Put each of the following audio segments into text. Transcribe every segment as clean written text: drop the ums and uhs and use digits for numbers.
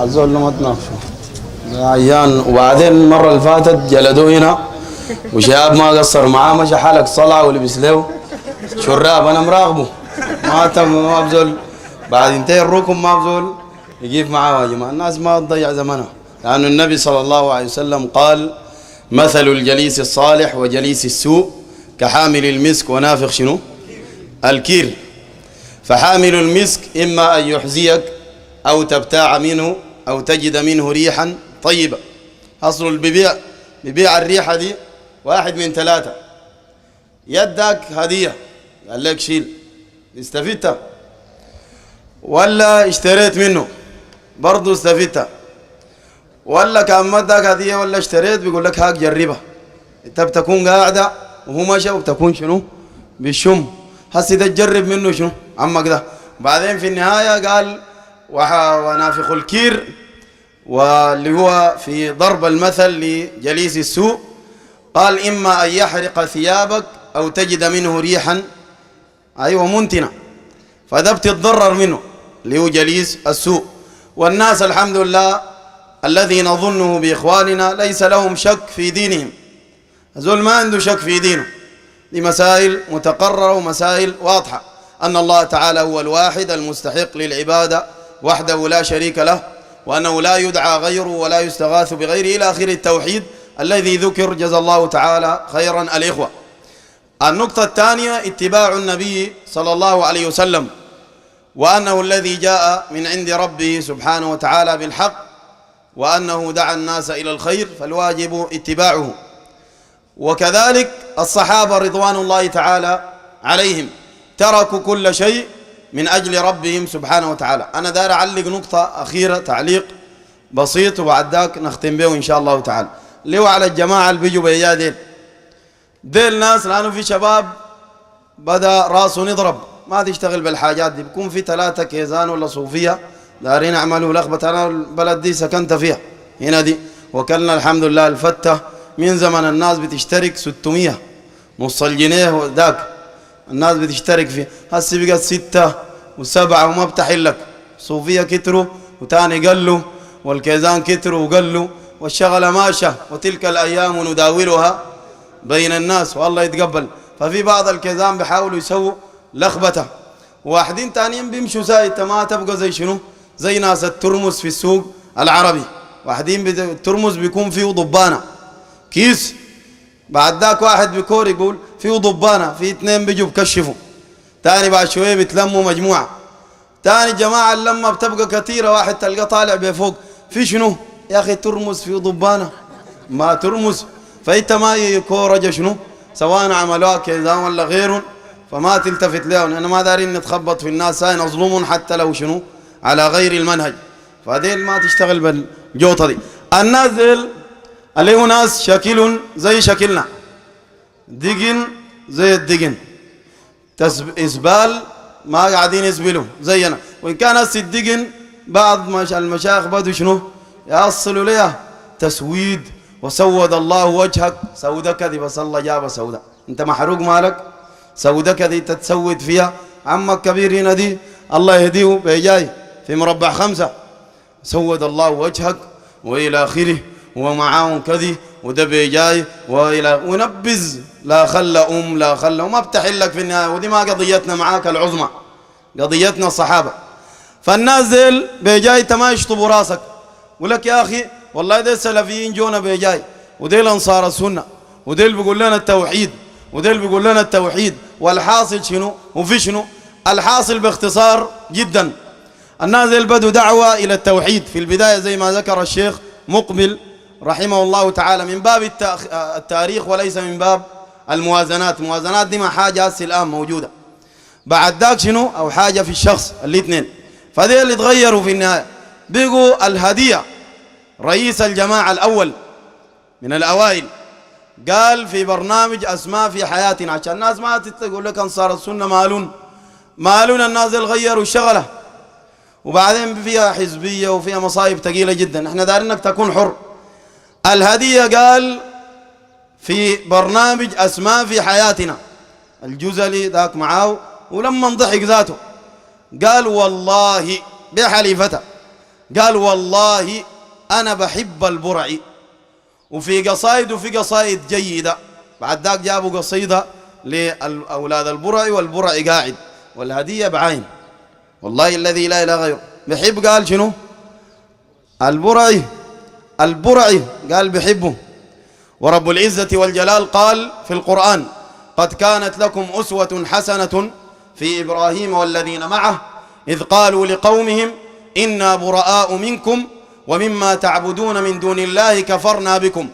الزول ما تناقشوا عيان. وبعدين المرة اللي فاتت جلدوه هنا وشهاب ما قصر معاه، مشى حلق صلع ولبس له شراب. أنا مراقبه ما تم ما بزول بعد انتهى الركن ما بزول يجيب معاه. يا جماعة الناس ما تضيع زمنها، لأن النبي صلى الله عليه وسلم قال مثل الجليس الصالح وجليس السوء كحامل المسك ونافخ شنو؟ الكير. فحامل المسك إما أن يحزيك أو تبتاع منه أو تجد منه ريحا طيبة. أصل ببيع الريحة دي واحد من ثلاثة: يدك هدية قال لك شيل استفدت، ولا اشتريت منه برضو استفدت، ولا كان مدك هدية ولا اشتريت بيقول لك هاك جربها. انت بتكون قاعدة وهو ماشي وبتكون شنو بالشم، هسي ده تجرب منه شنو عمك ده. بعدين في النهاية قال ونافخ الكير، واللي هو في ضرب المثل لجليس السوء قال إما أن يحرق ثيابك أو تجد منه ريحا أيوة منتنة، فده بتتضرر منه اللي هو جليس السوء. والناس الحمد لله الذي نظنه بإخواننا ليس لهم شك في دينهم، هذول ما عنده شك في دينه. دي مسائل متقررة ومسائل واضحة، أن الله تعالى هو الواحد المستحق للعبادة وحده لا شريك له، وأنه لا يدعى غيره ولا يستغاث بغيره إلى آخر التوحيد الذي ذكر جزا الله تعالى خيرا الإخوة. النقطة الثانية اتباع النبي صلى الله عليه وسلم، وأنه الذي جاء من عند ربه سبحانه وتعالى بالحق، وأنه دعا الناس إلى الخير فالواجب اتباعه. وكذلك الصحابة رضوان الله تعالى عليهم تركوا كل شيء من أجل ربهم سبحانه وتعالى. أنا داير أعلق نقطة أخيرة تعليق بسيط وبعد ذاك نختم به إن شاء الله تعالى، اللي هو على الجماعة اللي بيجوا بيا ديل ناس، لأنه في شباب بدأ راسه نضرب ما تشتغل بالحاجات دي. بيكون في 3 كيزان ولا صوفية دارين يعملوا لخبطة. أنا البلد دي سكنت فيها هنا دي، وكلنا الحمد لله الفتة من زمن الناس بتشترك 600 نص الجنيه ذاك الناس بتشترك فيه، هسي بقت 6 و7 وما بتحلك. صوفية كتروا وتاني قلوا، والكيزان كتروا وقلوا، والشغلة ماشية، وتلك الأيام نداولها بين الناس والله يتقبل. ففي بعض الكيزان بيحاولوا يسووا لخبطة، واحدين تانيين بيمشوا زي ما تبقى زي شنو، زي ناس الترمس في السوق العربي. واحدين الترمس بيكون فيه ضبانة كيس، بعد ذاك واحد بيكور يقول فيه ضبانة، في 2 بيجوا بكشفوا، تاني بعد شوية بيتلموا مجموعة، تاني جماعة اللمة بتبقى كثيرة، واحد تلقى طالع بفوق في شنو يا أخي ترمس فيه ضبانة ما ترمس. فأنت ما يكورج شنو سواء عملوها كيزان ولا غيرهم، فما تلتفت لهم، لأن ما دارين نتخبط في الناس، هاي نظلمهم حتى لو شنو على غير المنهج. فهذيل ما تشتغل بالجوطة دي. الناس ديل اللي هو ناس شكلهم زي شكلنا، دقن زي الدقن، إسبال ما قاعدين يسبلوا زينا. وإن كان هسه الدقن بعض المشايخ بدوا شنو يصلوا ليه تسويد، وسود الله وجهك سودة كذي، بس الله جاب سودة، انت محروق مالك سودة كذي تتسود فيها. عمك كبير هنا دي الله يهديه بيجاي في مربع 5 سود الله وجهك وإلى آخره، ومعاهم كذي وده بيجاي وإلى ونبز لا خلى لا خلى، وما بتحلك في النهاية. ودي ما قضيتنا معاك العظمى، قضيتنا الصحابة. فالناس ديل بيجاي تما يشطبوا راسك، ولك يا أخي والله ده السلفيين جونا بيجاي، وديل أنصار السنة، وديل بيقول لنا التوحيد، وديل بيقول لنا التوحيد. والحاصل شنو وفي شنو؟ الحاصل باختصار جدا الناس ديل بدوا دعوة إلى التوحيد في البداية زي ما ذكر الشيخ مقبل رحمه الله تعالى، من باب التاريخ وليس من باب الموازنات. الموازنات دي ما حاجة هسه الآن موجودة، بعد ذاك شنو أو حاجة في الشخص الاثنين. فدي اللي تغيروا في النهاية، بقوا الهدية. رئيس الجماعة الأول من الأوائل قال في برنامج أسماء في حياتنا، عشان الناس ما تقول لك أنصار السنة مالون الناس اللي غيروا الشغلة، وبعدين فيها حزبية وفيها مصايب ثقيلة جدا. احنا دارين انك تكون حر. الهدية قال في برنامج أسماء في حياتنا، الجزلي ذاك معاه، ولما ضحك ذاته قال والله بحليفته قال والله أنا بحب البرع، وفي قصائد جيدة. بعد ذاك جابوا قصيدة لأولاد البرع والبرع قاعد والهدية بعين. والله الذي لا إله غيره بحب. قال شنو؟ البرع قال بحبه. ورب العزة والجلال قال في القرآن: قد كانت لكم أسوة حسنة في إبراهيم والذين معه إذ قالوا لقومهم إنا براء منكم ومما تعبدون من دون الله كفرنا بكم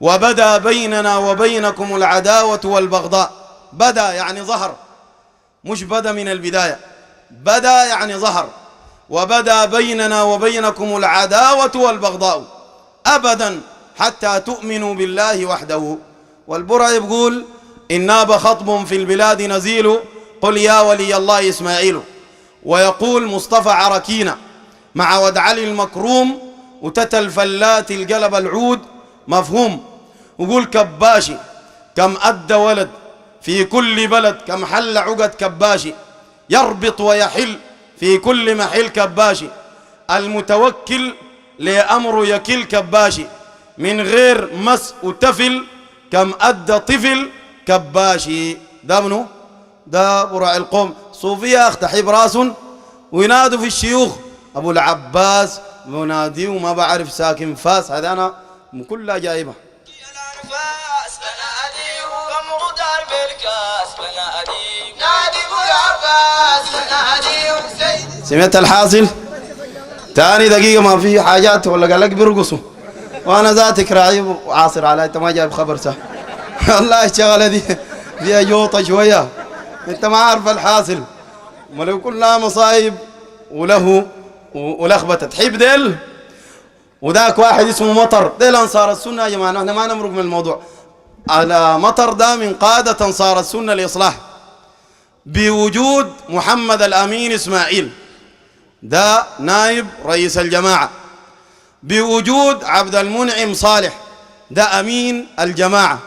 وبدا بيننا وبينكم العداوة والبغضاء. بدا يعني ظهر، مش بدا من البداية، بدا يعني ظهر. وبدا بيننا وبينكم العداوة والبغضاء أبدا حتى تؤمنوا بالله وحده. والبرع يقول: إن ناب خطب في البلاد نزيل قل يا ولي الله إسماعيل. ويقول مصطفى عركينا مع ودعلي المكروم وتتى الفلات القلب العود مفهوم. وقول كباشي كم أدى ولد في كل بلد كم حل عقد كباشي يربط ويحل في كل محل كباشي المتوكل لأمر يكل كباشي من غير مس وتفل كم أدى طفل كباشي. ده منو؟ ده برع القوم. صوفية اختحي براس وينادوا في الشيوخ أبو العباس منادي وما بعرف ساكن فاس. هذا أنا كلها جايبة. سمعت الحاصل؟ تاني دقيقة ما في حاجات ولا قال لك بيرقصوا وأنا ذاتك راعي وعاصر علي. أنت ما جايب خبر سهل والله الشغلة دي فيها جوطة شوية. أنت ما عارف الحاصل، ولو كلها مصايب وله ولخبطة. تحب ديل وذاك واحد اسمه مطر. ديل أنصار السنة يا جماعة، نحن ما نمرق من الموضوع. على مطر ده من قادة أنصار السنة الإصلاح بوجود محمد الأمين إسماعيل، ده نائب رئيس الجماعة، بوجود عبد المنعم صالح، ده أمين الجماعة.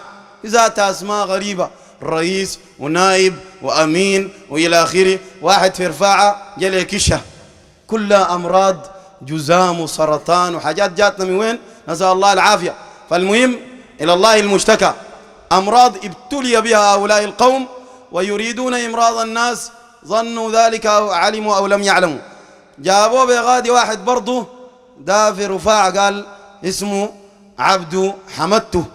ذات أسماء غريبة، رئيس ونائب وأمين وإلى آخره. واحد في رفاعة جلي كشة، كلها أمراض جزام وسرطان وحاجات جاتنا من وين؟ نسأل الله العافية. فالمهم إلى الله المشتكى. أمراض ابتلي بها هؤلاء القوم ويريدون إمراض الناس، ظنوا ذلك أو علموا أو لم يعلموا. جابوه بغادي واحد برضه ده في رفاعة قال اسمه عبد حمدته،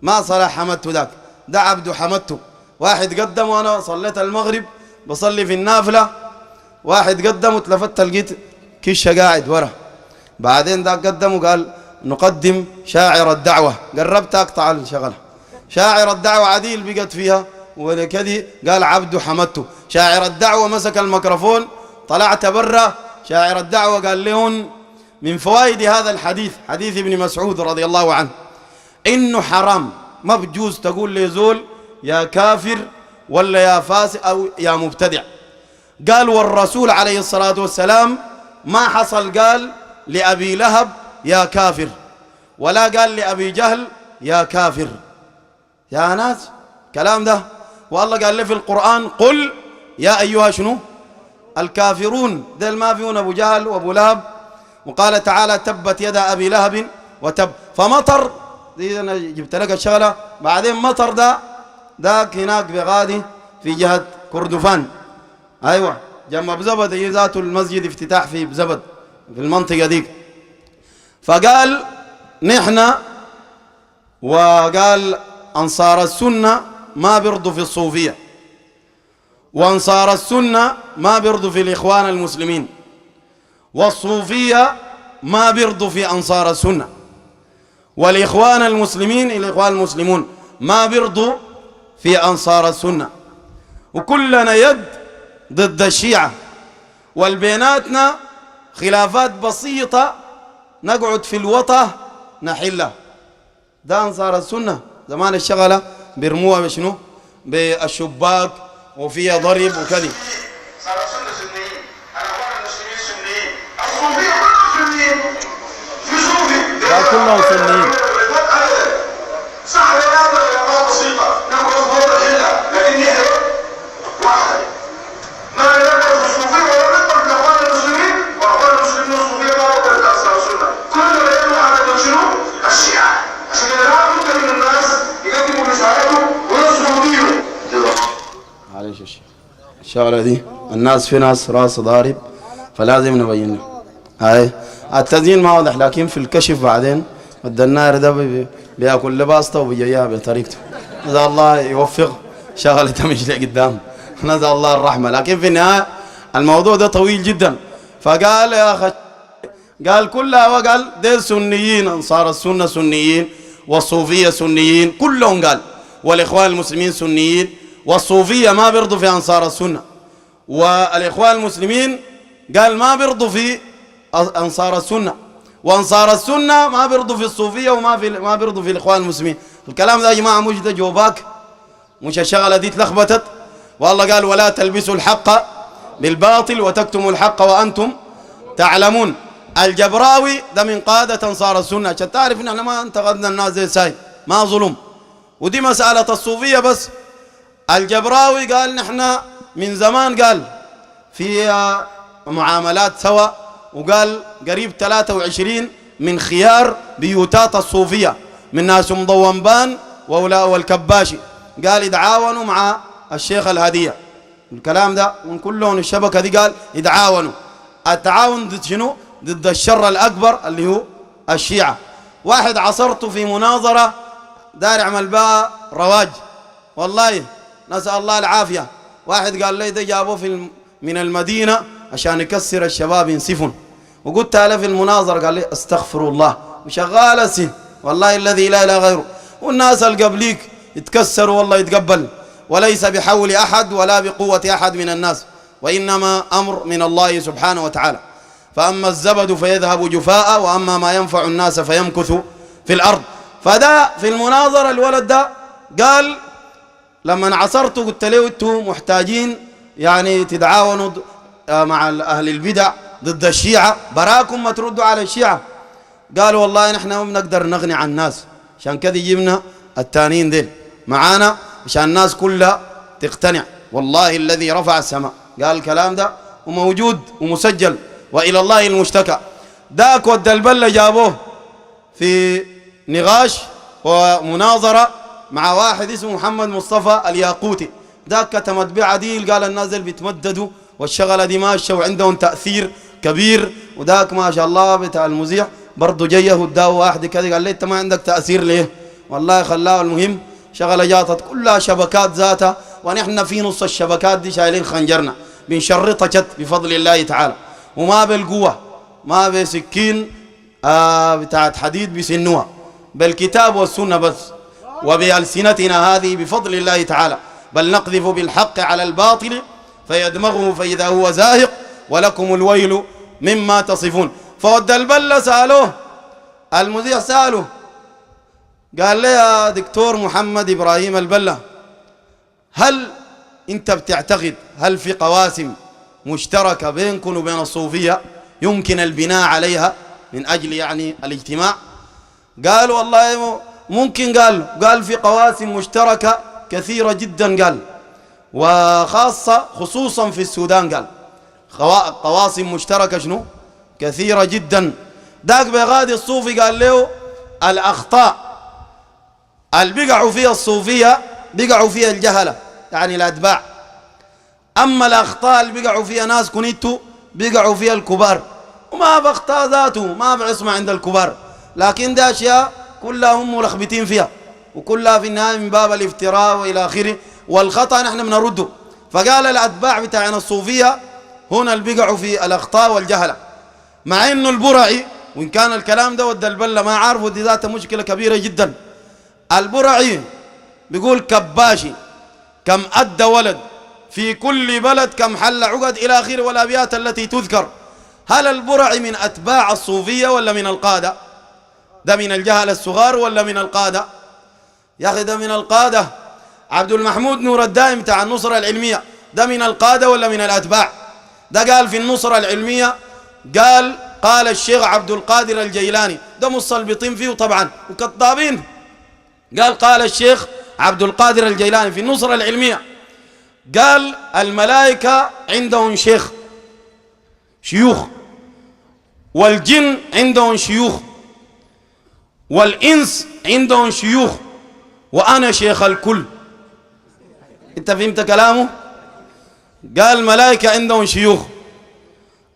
ما صلاح حمدته ذاك، ده عبد حمدته. واحد قدم وأنا صليت المغرب بصلي في النافلة، واحد قدم وتلفت لقيت كشة قاعد ورا. بعدين ذاك قدم وقال نقدم شاعر الدعوة. قربت أقطع الشغلة. شاعر الدعوة عديل بقت فيها ولكذي قال عبد حمدته. شاعر الدعوة مسك الميكروفون، طلعت برا. شاعر الدعوة قال لهم من فوائد هذا الحديث، حديث ابن مسعود رضي الله عنه، إنه حرام، ما بجوز تقول لزول يا كافر ولا يا فاسق أو يا مبتدع. قال والرسول عليه الصلاة والسلام ما حصل قال لأبي لهب يا كافر ولا قال لأبي جهل يا كافر. يا ناس كلام ده. والله قال لي في القرآن قل يا أيها شنو الكافرون. دل ما فيون أبو جهل وأبو لهب. وقال تعالى تبت يدا أبي لهب وتب. فمطر دي أنا جبت لك الشغلة. بعدين مطر داك هناك بغادي في جهة كردفان، أيوة جنب بزبد، هي ذات المسجد افتتاح في بزبد في المنطقة ديك. فقال نحن وقال أنصار السنة ما بيرضوا في الصوفية، وأنصار السنة ما بيرضوا في الإخوان المسلمين، والصوفية ما بيرضوا في أنصار السنة، والإخوان المسلمين الإخوان المسلمون ما بيرضوا في أنصار السنة. وكلنا يد ضد الشيعة، والبيناتنا خلافات بسيطة نقعد في الوطة نحلها. ده أنصار السنة زمان الشغلة بيرموها بشنو؟ بالشباك وفيها ضرب وكذا. صار السنة سنيين، الأخوان المسلمين سنيين، الصوفية كلهم سنيين، في صوفي لا كلهم سنيين. صح ولا خلافات بسيطة نقعد في وطة نحلها، لكن هي واحدة. ما نقعد في الصوفية ولا نقعد في الأخوان المسلمين، والأخوان المسلمين والصوفية الشغلة دي الناس في ناس راس ضارب فلازم نبين له. هاي التزيين ما واضح لكن في الكشف بعدين الدناير ده بياكل لباسته وبيجيها بطريقته. نسأل الله يوفق شغلة تمشي لقدام، نسأل الله الرحمة. لكن في النهاية الموضوع ده طويل جدا. فقال يا أخي قال كلها وقال ديل سنيين، أنصار السنة سنيين والصوفية سنيين كلهم، قال والإخوان المسلمين سنيين، والصوفية ما بيرضوا في أنصار السنة، والإخوان المسلمين قال ما بيرضوا في أنصار السنة، وأنصار السنة ما بيرضوا في الصوفية ما بيرضوا في الإخوان المسلمين. الكلام ده يا جماعة مش ده جوباك، مش الشغلة دي اتلخبطت. والله قال ولا تلبسوا الحق بالباطل وتكتموا الحق وأنتم تعلمون. الجبراوي ده من قادة أنصار السنة، عشان تعرف إن احنا ما انتقدنا الناس زي ساي، ما ظلم. ودي مسألة الصوفية بس. الجبراوي قال نحن من زمان قال في معاملات سوا، وقال قريب 23 من خيار بيوتات الصوفية من ناس مضومبان والكباشي، قال يتعاونوا مع الشيخ الهدية. الكلام ده من كلهم الشبكة دي قال يتعاونوا. التعاون ضد شنو؟ ضد الشر الأكبر اللي هو الشيعة. واحد عصرته في مناظرة دار يعمل بها رواج، والله نسأل الله العافية. واحد قال لي ده جابوه من المدينة عشان يكسر الشباب ينسفن، وقلت له في المناظرة قال لي استغفر الله وشغال سن، والله الذي لا إله غيره. والناس اللي قبليك يتكسروا والله يتقبل، وليس بحول أحد ولا بقوة أحد من الناس، وإنما أمر من الله سبحانه وتعالى. فأما الزبد فيذهب جفاء وأما ما ينفع الناس فيمكث في الأرض. فده في المناظرة الولد ده قال لما عصرته قلت له انتم محتاجين يعني تتعاونوا مع أهل البدع ضد الشيعة، براكم ما تردوا على الشيعة. قالوا والله نحن ما بنقدر نغني عن الناس، عشان كذا جبنا التانيين ديل معانا عشان الناس كلها تقتنع. والله الذي رفع السماء قال الكلام ده وموجود ومسجل، وإلى الله المشتكى. داك والدلبلة جابوه في نقاش ومناظرة مع واحد اسمه محمد مصطفى الياقوتي، داك كتمت عديل، قال الناس اللي بيتمددوا والشغلة دي ماشية وعندهم تأثير كبير. وداك ما شاء الله بتاع المذيع برضه جيه وداه واحد كذا قال لي انت ما عندك تأثير ليه؟ والله خلاه. المهم شغلة جاتت كلها شبكات ذاتها، ونحن في نص الشبكات دي شايلين خنجرنا بنشرطها جت بفضل الله تعالى، وما بالقوة ما بسكين بتاعت حديد بسنوها، بالكتاب والسنة بس، وبألسنتنا هذه بفضل الله تعالى. بل نقذف بالحق على الباطل فيدمغه فإذا هو زاهق ولكم الويل مما تصفون. فود البلة سألوه، المذيع سأله قال لي يا دكتور محمد إبراهيم البلة، هل أنت بتعتقد هل في قواسم مشتركة بينكم وبين الصوفية يمكن البناء عليها من أجل يعني الاجتماع؟ قال والله ممكن. قال في قواسم مشتركة كثيرة جدا، قال وخاصة خصوصا في السودان، قال قواسم مشتركة شنو كثيرة جدا. داك بغادي الصوفي قال له الأخطاء اللي بقعوا فيها الصوفية بقعوا فيها الجهلة يعني الأتباع، أما الأخطاء اللي بقعوا فيها ناس كنيتو بقعوا فيها الكبار، وما بأخطاء ذاته ما بعصمة عند الكبار، لكن ده أشياء كلها هم ملخبطين فيها، وكلها في النهاية من باب الافتراء وإلى آخره، والخطأ نحن بنرده. فقال الأتباع بتاعنا الصوفية هنا اللي بقعوا في الأخطاء والجهلة، مع إنه البرعي وإن كان الكلام ده ود البلة ما عارفه، دي ذات مشكلة كبيرة جدا. البرعي بيقول كباشي كم أدى ولد في كل بلد كم حل عقد إلى آخره والأبيات التي تذكر. هل البرعي من أتباع الصوفية ولا من القادة؟ ده من الجهل الصغار ولا من القادة؟ يا أخي ده من القادة. عبد المحمود نور الدائم بتاع النصرة العلمية ده من القادة ولا من الأتباع؟ ده قال في النصرة العلمية قال الشيخ عبد القادر الجيلاني، ده مصلبطين فيه طبعا وكذابين، قال الشيخ عبد القادر الجيلاني في النصرة العلمية، قال الملائكة عندهم شيوخ، والجن عندهم شيوخ، والإنس عندهم شيوخ، وأنا شيخ الكل. انت فهمت كلامه؟ قال الملائكة عندهم شيوخ،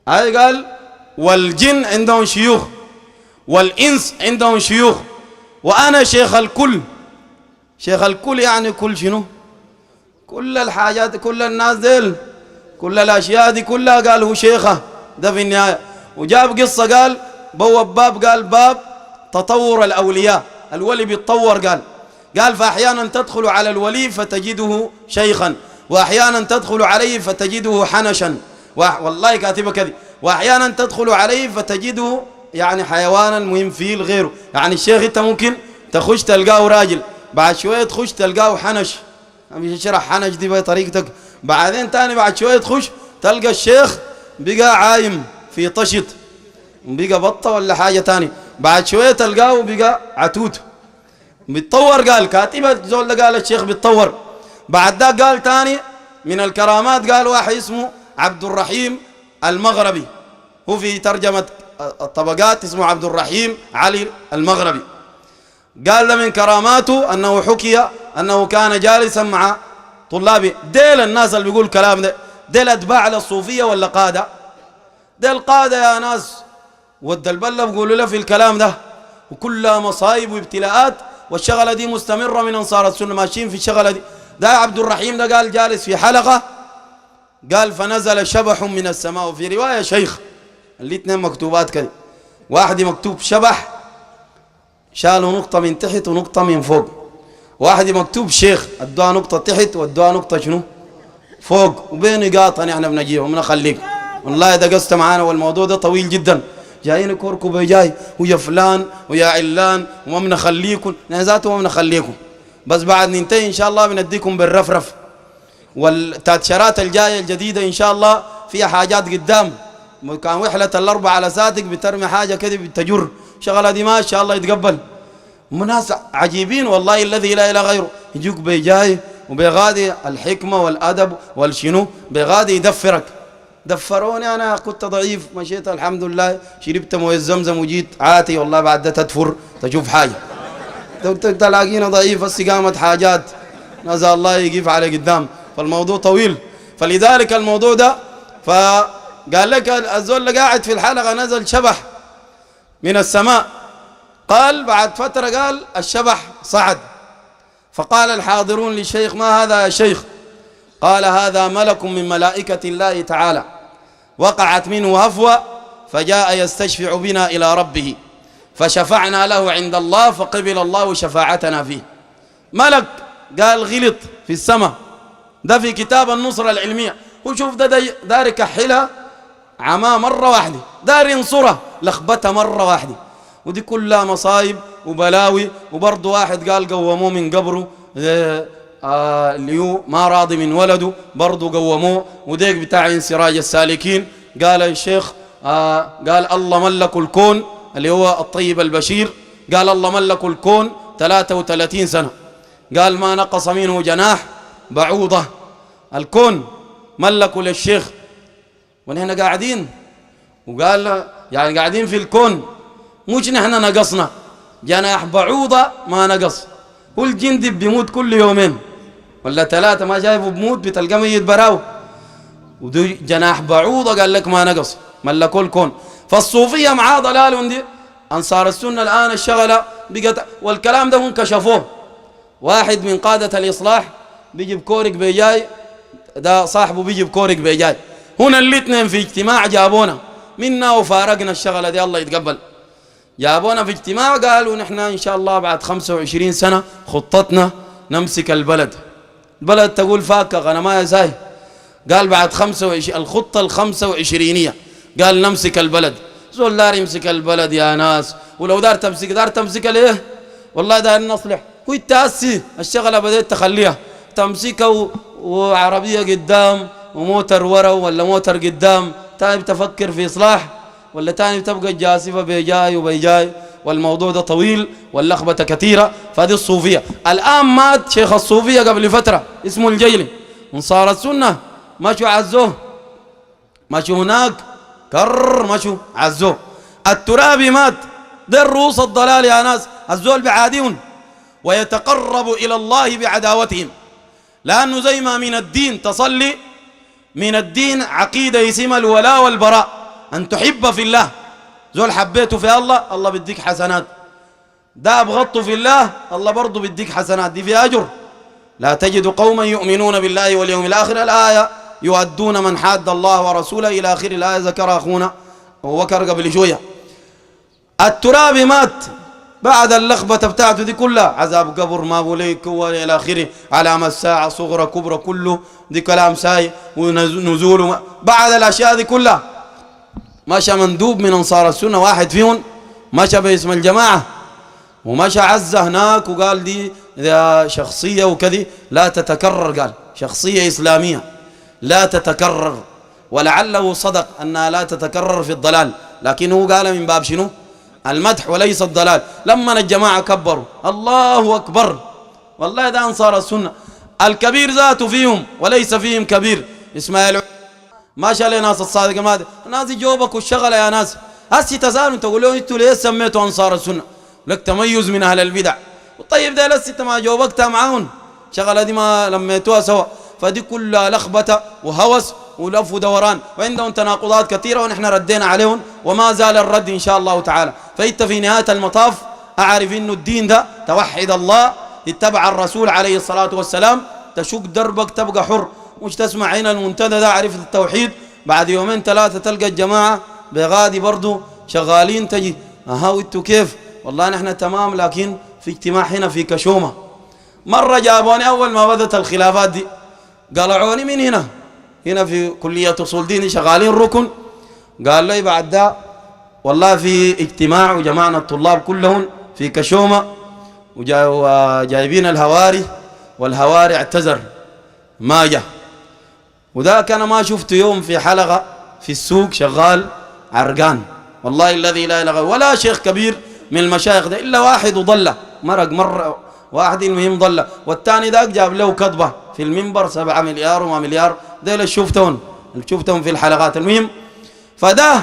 هاي قال والجن عندهم شيوخ والإنس عندهم شيوخ، وأنا شيخ الكل. شيخ الكل يعني كل شنو؟ كل الحاجات، كل الناس ديل، كل الأشياء دي كلها قال هو شيخه. ده في النهاية. وجاب قصة قال بواب باب، قال باب تطور الأولياء، الولي بيتطور. قال فأحيانا تدخل على الولي فتجده شيخا، وأحيانا تدخل عليه فتجده حنشا، والله كاتبة كذا، وأحيانا تدخل عليه فتجده يعني حيوانا مهم فيه غيره. يعني الشيخ انت ممكن تخش تلقاه راجل، بعد شوية تخش تلقاه حنش، مش شرح حنش دي بطريقتك، بعدين تاني بعد شوية تخش تلقى الشيخ بقى عايم في طشت، بقى بطة ولا حاجة تاني، بعد شوية تلقاه بقى عتوت، بيتطور. قال كاتبة زول ده قال الشيخ بيتطور. بعد ده قال تاني من الكرامات، قال واحد اسمه عبد الرحيم المغربي، هو في ترجمة الطبقات اسمه عبد الرحيم علي المغربي. قال ده من كراماته أنه حكي أنه كان جالسا مع طلابه. ديل الناس اللي بيقول الكلام ده ديل أتباع للصوفية ولا قادة؟ ديل قادة يا ناس، ود البلة بيقولوا له في الكلام ده، وكلها مصايب وابتلاءات، والشغلة دي مستمرة من أنصار السنة ماشيين في الشغلة دي. ده عبد الرحيم ده قال جالس في حلقة، قال فنزل شبح من السماء، وفي رواية شيخ، الاثنين مكتوبات كده، واحد مكتوب شبح شالوا نقطة من تحت ونقطة من فوق، واحد مكتوب شيخ ادوها نقطة تحت وادوها نقطة شنو فوق، وبين نقاط احنا بنجيبهم بنخليك. والله ده قصة معانا، والموضوع ده طويل جدا، جايين كوركو بجاي ويا فلان ويا علان وما بنخليكم ذاته وما بنخليكم، بس بعد ننتهي ان شاء الله بنديكم بالرفرف. والتاتشرات الجايه الجديده ان شاء الله فيها حاجات قدام، كان وحله الاربع على ساتك بترمي حاجه كده بتجر شغله دي ما شاء الله يتقبل. ناس عجيبين والله الذي لا اله غيره، يجوك بيجاي وبيغادي الحكمه والادب والشنو، بيغادي يدفرك. دفروني انا كنت ضعيف، مشيت الحمد لله شربت مويه زمزم وجيت عاتي، والله بعد ده تدفر تشوف حاجه، تلاقينا ضعيف استقامه حاجات، نزل الله يقيف على قدام. فالموضوع طويل، فلذلك الموضوع ده فقال لك الزول اللي قاعد في الحلقه نزل شبح من السماء. قال بعد فتره قال الشبح صعد، فقال الحاضرون للشيخ ما هذا يا شيخ؟ قال هذا ملك من ملائكة الله تعالى، وقعت منه هفوة فجاء يستشفع بنا إلى ربه، فشفعنا له عند الله فقبل الله شفاعتنا فيه. ملك قال غلط في السماء، ده في كتاب النصرة العلمية. وشوف ده دار يكحلها عماه مرة واحدة، دار ينصرها لخبتها مرة واحدة، ودي كلها مصايب وبلاوي. وبرضه واحد قال قوموه من قبره اللي هو ما راضي من ولده، برضه قوموه. وديك بتاع انسراج السالكين قال الشيخ قال الله ملك الكون، اللي هو الطيب البشير، قال الله ملك الكون 33 سنة، قال ما نقص منه جناح بعوضة. الكون ملكوا للشيخ ونحن قاعدين، وقال يعني قاعدين في الكون، مش نحن نقصنا جناح بعوضة، ما نقص. هو الجندي بيموت كل يومين ولا ثلاثة، ما شايفه بموت بتلقى ميت براو، ودو جناح بعوضة قال لك ما نقص، ملكوا الكون. فالصوفية معاه ضلال دي، أنصار السنة الآن الشغلة بقت، والكلام ده هم كشفوه. واحد من قادة الإصلاح بيجي بكورك بيجاي، ده صاحبه بيجي بكورك بيجاي، هنا الاثنين في اجتماع جابونا منا وفارقنا الشغلة دي الله يتقبل. جابونا في اجتماع قالوا نحن إن شاء الله بعد 25 سنة خطتنا نمسك البلد. البلد تقول فاكة غنماية زاي، قال بعد 25 الخطة ال25، قال نمسك البلد. زول دار يمسك البلد يا ناس، ولو دار تمسك ليه؟ والله دار نصلح. هو التأسي الشغلة بدأت تخليها تمسكها وعربية قدام وموتر ورا ولا موتر قدام، تاني بتفكر في إصلاح، ولا تاني بتبقى الجاسفة بيجاي وبيجاي، والموضوع ده طويل واللخبطة كثيرة. فهذه الصوفية. الآن مات شيخ الصوفية قبل فترة اسمه الجيلي، انصار السنة مشوا عزوه، مشوا هناك مشوا عزوه. الترابي مات، ده الرؤوس الضلال يا ناس، الزول بعاديهم ويتقرب إلى الله بعداوتهم، لأنه زي ما من الدين تصلي من الدين عقيدة يسمى الولاء والبراء، أن تحب في الله، زول حبيته في الله الله بيديك حسنات، ده أبغضته في الله الله برضه بيديك حسنات، دي في أجر. لا تجد قوما يؤمنون بالله واليوم الآخر، الآية يؤدون من حاد الله ورسوله إلى آخر الآية، ذكر أخونا وبكر قبل شوية. الترابي مات بعد اللخبطة بتاعته دي كلها، عذاب قبر ما بوليك والى اخره، علامة الساعة صغرى كبرى كله دي كلام ساي ونزول بعد الاشياء دي كلها. مشى مندوب من انصار السنة، واحد فيهم مشى باسم الجماعة ومشى عزة هناك وقال دي شخصية وكذي لا تتكرر، قال شخصية إسلامية لا تتكرر، ولعله صدق أنها لا تتكرر في الضلال، لكنه قال من باب شنو؟ المدح وليس الضلال. لما الجماعة كبروا الله أكبر، والله ده أنصار السنة، الكبير ذاته فيهم وليس فيهم كبير. إسماعيل ما شاء الله ناس الصادق، ما ناس جوبك والشغل يا ناس، هسي تسألوا تقول له انتوا ليه سميتوا أنصار السنة؟ لك تميز من أهل البدع. طيب ده لسه ما جاوبتها معاهم، شغله دي ما لميتوها سوا، فدي كلها لخبطه وهوس ولف ودوران، وعندهم تناقضات كثيره ونحن ردينا عليهم وما زال الرد ان شاء الله تعالى. فانت في نهايه المطاف اعرف انه الدين ده توحد الله، اتبع الرسول عليه الصلاه والسلام، تشق دربك تبقى حر، مش تسمع هنا المنتدى ده عرفت التوحيد بعد يومين ثلاثه تلقى الجماعه بغادي برضو شغالين، تجي وانتوا كيف؟ والله نحن تمام، لكن في اجتماع هنا في كشومة مرة جابوني أول ما بدت الخلافات دي، قلعوني من هنا في كلية أصول دين شغالين ركن، قال لي بعد ده والله في اجتماع وجمعنا الطلاب كلهم في كشومة وجايبين الهواري، والهواري اعتذر ما جاء، وذاك أنا ما شفته يوم في حلقة في السوق شغال عرقان، والله الذي لا إله إلا هو، ولا شيخ كبير من المشايخ ده إلا واحد وضله مرق مرة واحد، المهم ضله، والثاني ذاك جاب له كذبة في المنبر 7 مليار وما مليار، ده اللي شفتهم في الحلقات. المهم فده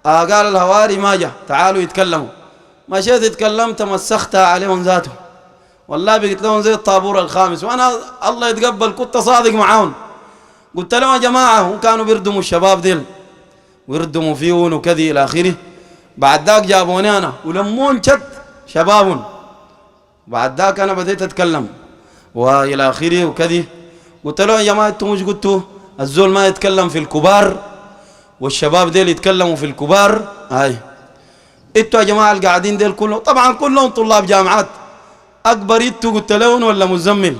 قال الهواري ما جاء، تعالوا يتكلموا، مشيت اتكلمت مسختها عليهم ذاته، والله بقيت لهم زي الطابور الخامس، وانا الله يتقبل كنت صادق معاهم، قلت لهم يا جماعة هم كانوا بيردموا الشباب ديل ويردموا فيهم وكذي إلى آخره، بعد ذاك جابوني أنا ولمون شت شباب، بعد ذاك أنا بديت أتكلم وإلى آخره وكذي، قلت له يا جماعة أنتم مش قلتوا الزول ما يتكلم في الكبار والشباب ديل يتكلموا في الكبار؟ هاي انتوا يا جماعة القاعدين ديل كلهم طبعا كلهم طلاب جامعات، أكبر انتوا قلت لهم ولا مزمل؟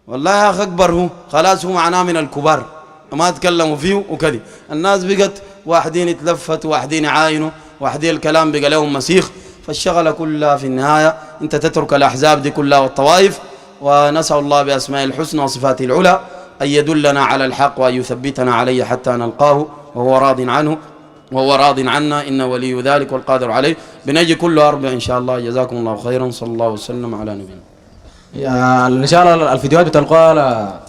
والله يا أخي أكبر هو، خلاص هو معناه من الكبار ما تكلموا فيه وكذي، الناس بقت واحدين يتلفت واحدين يعاينوا واحدين الكلام بقى لهم مسيخ، فالشغلة كلها في النهاية انت تترك الأحزاب دي كلها والطوائف، ونسأل الله بأسماء الحسنى وصفاته العلى أن يدلنا على الحق وأن يثبتنا عليه حتى نلقاه وهو راض عنه وهو راض عنا، إن ولي ذلك والقادر عليه. بنجي كل أربع إن شاء الله. جزاكم الله خيرا، صلى الله وسلم على نبينا. إن شاء الله الفيديوهات بتلقاها